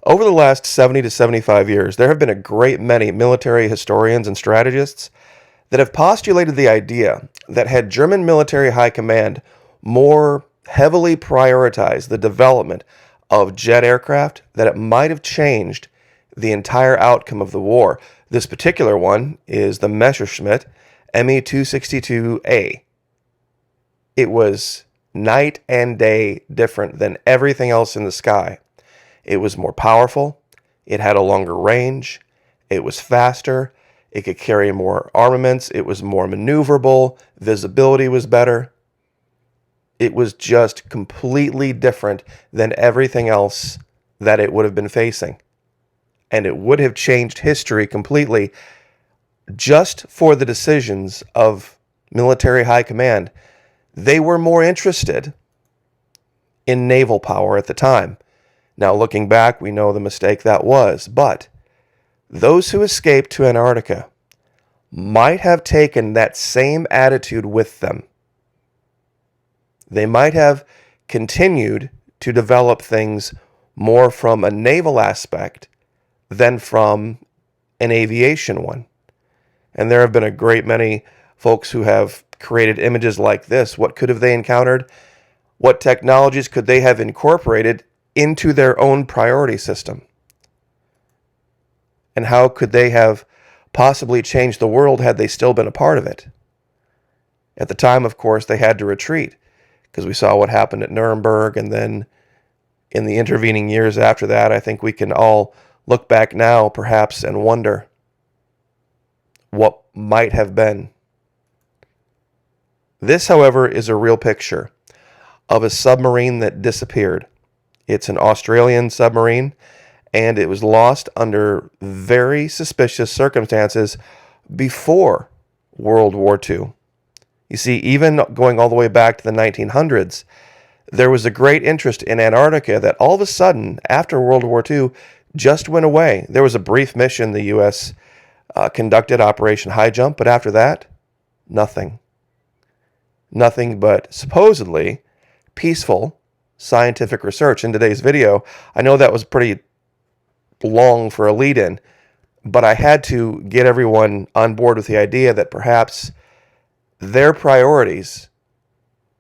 Over the last 70 to 75 years, there have been a great many military historians and strategists that have postulated the idea that had German military high command more heavily prioritized the development of jet aircraft, that it might have changed the entire outcome of the war. This particular one is the Messerschmitt Me-262A. It was night and day different than everything else in the sky. It was more powerful, it had a longer range, it was faster, it could carry more armaments, it was more maneuverable, visibility was better. It was just completely different than everything else that it would have been facing. And it would have changed history completely just for the decisions of military high command. They were more interested in naval power at the time. Now, looking back, we know the mistake that was. But those who escaped to Antarctica might have taken that same attitude with them. They might have continued to develop things more from a naval aspect than from an aviation one. And there have been a great many folks who have created images like this. What could have they encountered? What technologies could they have incorporated into their own priority system? And how could they have possibly changed the world had they still been a part of it? At the time, of course, they had to retreat, because we saw what happened at Nuremberg, and then in the intervening years after that, I think we can all look back now, perhaps, and wonder what might have been. This, however, is a real picture of a submarine that disappeared. It's an Australian submarine, and it was lost under very suspicious circumstances before World War II. You see, even going all the way back to the 1900s, there was a great interest in Antarctica that all of a sudden, after World War II, just went away. There was a brief mission the U.S. Conducted, Operation High Jump, but after that, nothing. Nothing but supposedly peaceful scientific research. In today's video, I know that was pretty long for a lead-in, but I had to get everyone on board with the idea that perhaps their priorities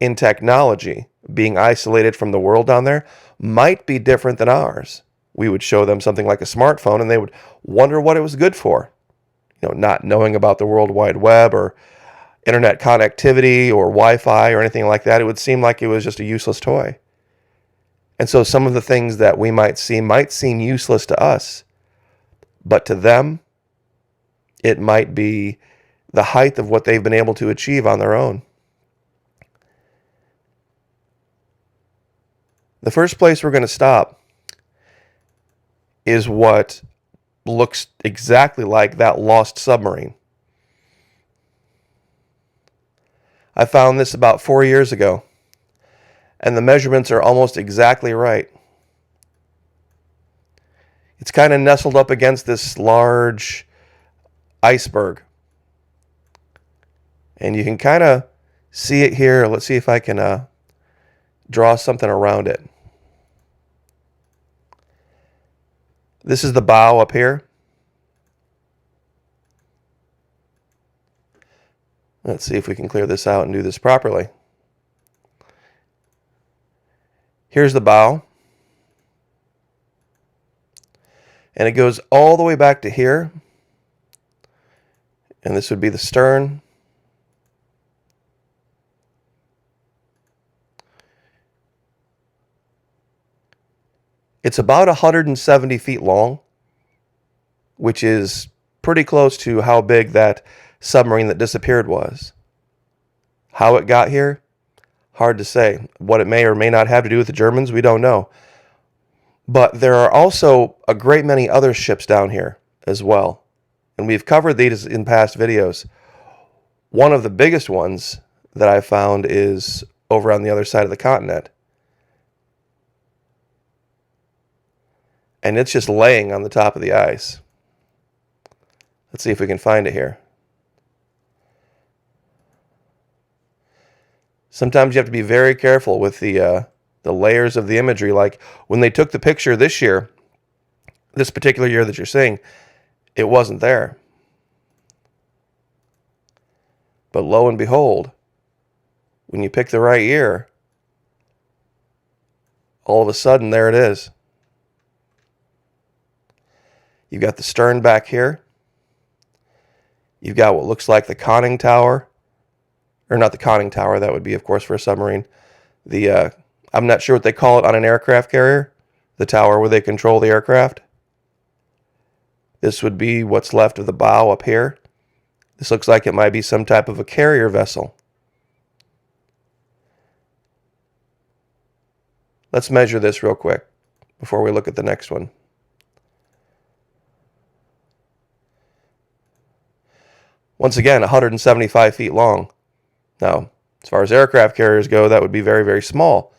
in technology, being isolated from the world down there, might be different than ours. We would show them something like a smartphone, and they would wonder what it was good for. Not knowing about the World Wide Web or internet connectivity or Wi-Fi or anything like that, it would seem like it was just a useless toy. And so some of the things that we might seem useless to us, but to them, it might be the height of what they've been able to achieve on their own. The first place we're going to stop is what looks exactly like that lost submarine. I found this about 4 years ago, and the measurements are almost exactly right. It's kind of nestled up against this large iceberg. And you can kind of see it here. Let's see if I can draw something around it. This is the bow up here. Let's see if we can clear this out and do this properly. Here's the bow. And it goes all the way back to here. And this would be the stern. It's about 170 feet long, which is pretty close to how big that submarine that disappeared was. How it got here, hard to say. What it may or may not have to do with the Germans, we don't know. But there are also a great many other ships down here as well. And we've covered these in past videos. One of the biggest ones that I found is over on the other side of the continent. And it's just laying on the top of the ice. Let's see if we can find it here. Sometimes you have to be very careful with the layers of the imagery. Like when they took the picture this year This particular year that you're seeing, it wasn't there. But lo and behold, when you pick the right year, all of a sudden, there it is. You've got the stern back here. You've got what looks like the conning tower. Or not the conning tower, that would be, of course, for a submarine. I'm not sure what they call it on an aircraft carrier. The tower where they control the aircraft. This would be what's left of the bow up here. This looks like it might be some type of a carrier vessel. Let's measure this real quick before we look at the next one. Once again, 175 feet long. Now, as far as aircraft carriers go, that would be very, very small.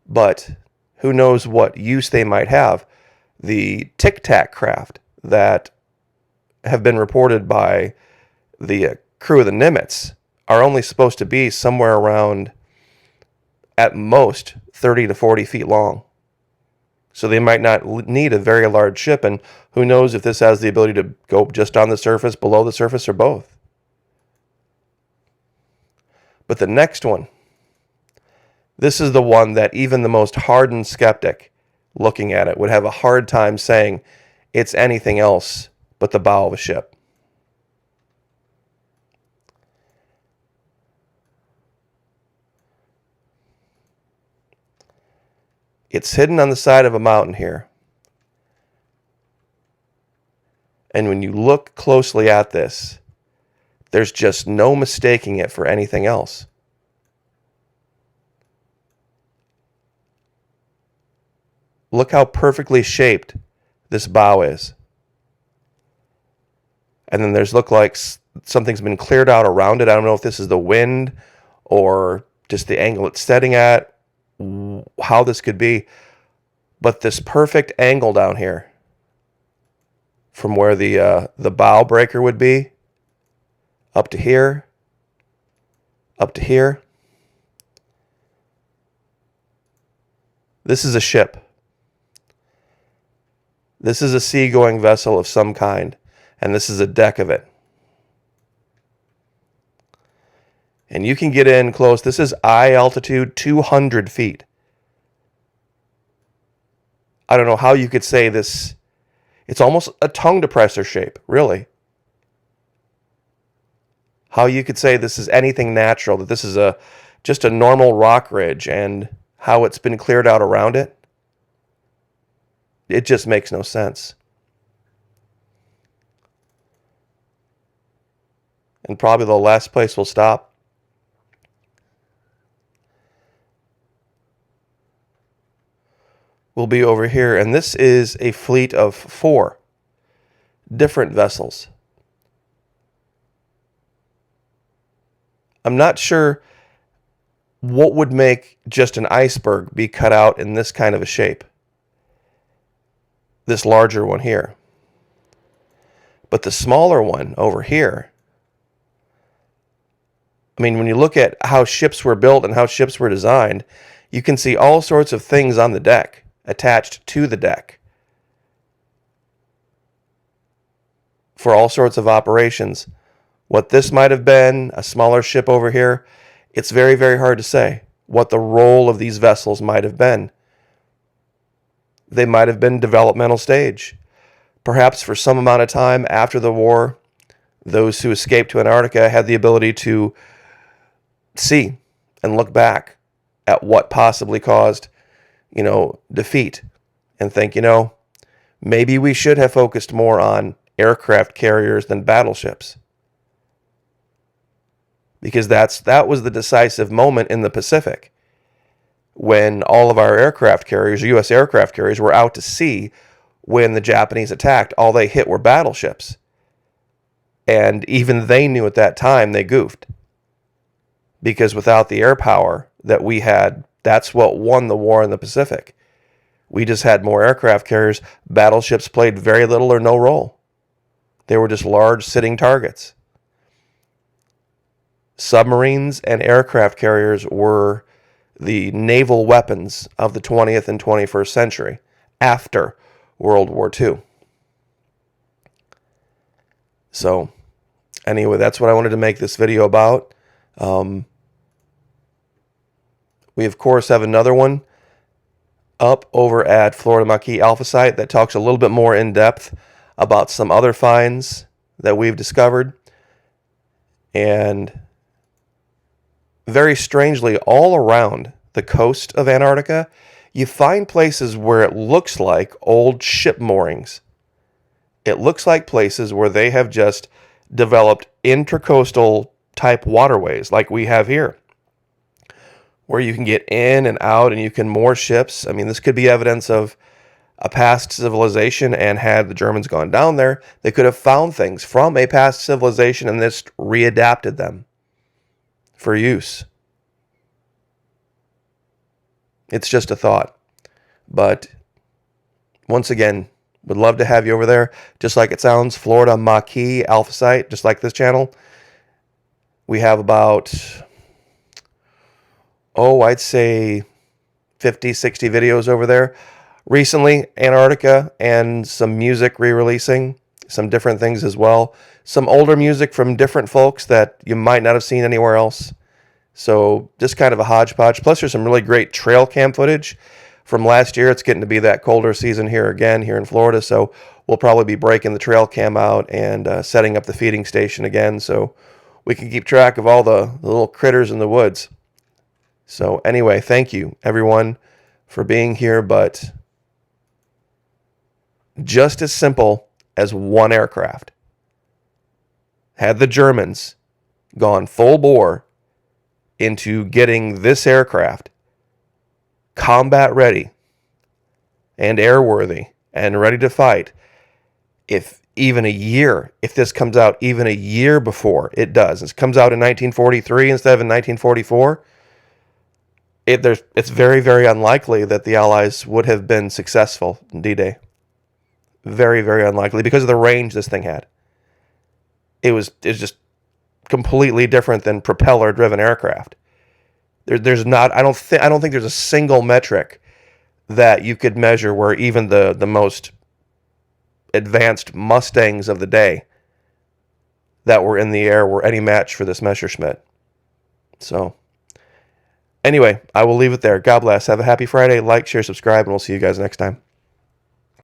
But who knows what use they might have. The Tic Tac craft that have been reported by the crew of the Nimitz are only supposed to be somewhere around, at most, 30 to 40 feet long. So they might not need a very large ship, and who knows if this has the ability to go just on the surface, below the surface, or both. But the next one, this is the one that even the most hardened skeptic looking at it would have a hard time saying it's anything else but the bow of a ship. It's hidden on the side of a mountain here. And when you look closely at this, there's just no mistaking it for anything else. Look how perfectly shaped this bow is. And then there's look like something's been cleared out around it. I don't know if this is the wind or just the angle it's setting at, how this could be. But this perfect angle down here from where the bow breaker would be, up to here, up to here. This is a ship. This is a seagoing vessel of some kind, and this is a deck of it. And you can get in close. This is eye altitude, 200 feet. I don't know how you could say this. It's almost a tongue depressor shape, really. How you could say this is anything natural, that this is just a normal rock ridge, and how it's been cleared out around it. It just makes no sense. And probably the last place we'll stop will be over here. And this is a fleet of 4 different vessels. I'm not sure what would make just an iceberg be cut out in this kind of a shape. This larger one here. But the smaller one over here, I mean, when you look at how ships were built and how ships were designed, you can see all sorts of things on the deck, attached to the deck, for all sorts of operations. What this might have been, a smaller ship over here, it's very, very hard to say what the role of these vessels might have been. They might have been developmental stage. Perhaps for some amount of time after the war, those who escaped to Antarctica had the ability to see and look back at what possibly caused, defeat, and think, maybe we should have focused more on aircraft carriers than battleships. Because that was the decisive moment in the Pacific, when all of our aircraft carriers, U.S. aircraft carriers, were out to sea when the Japanese attacked. All they hit were battleships. And even they knew at that time they goofed. Because without the air power that we had, that's what won the war in the Pacific. We just had more aircraft carriers. Battleships played very little or no role. They were just large sitting targets. Submarines and aircraft carriers were the naval weapons of the 20th and 21st century after World War II. So anyway, that's what I wanted to make this video about. We, of course, have another one up over at Florida Maquis Alpha Site that talks a little bit more in depth about some other finds that we've discovered. And very strangely, all around the coast of Antarctica, you find places where it looks like old ship moorings. It looks like places where they have just developed intercoastal type waterways like we have here, where you can get in and out and you can moor ships. I mean, this could be evidence of a past civilization, and had the Germans gone down there, they could have found things from a past civilization and just readapted them for use. It's just a thought. But once again, would love to have you over there. Just like it sounds, Florida Maquis Alpha Site, just like this channel. We have about, I'd say 50, 60 videos over there. Recently, Antarctica and some music re-releasing, some different things as well. Some older music from different folks that you might not have seen anywhere else. So just kind of a hodgepodge. Plus there's some really great trail cam footage from last year. It's getting to be that colder season here again, here in Florida. So we'll probably be breaking the trail cam out and setting up the feeding station again, so we can keep track of all the little critters in the woods. So anyway, thank you everyone for being here. But just as simple as one aircraft, had the Germans gone full bore into getting this aircraft combat ready and airworthy and ready to fight, if this comes out even a year before it does, this comes out in 1943 instead of in 1944, it's very, very unlikely that the Allies would have been successful in D-Day. Very, very unlikely, because of the range this thing had. It's just completely different than propeller-driven aircraft. I don't think there's a single metric that you could measure where even the most advanced Mustangs of the day that were in the air were any match for this Messerschmitt. So anyway, I will leave it there. God bless. Have a happy Friday. Like, share, subscribe, and we'll see you guys next time.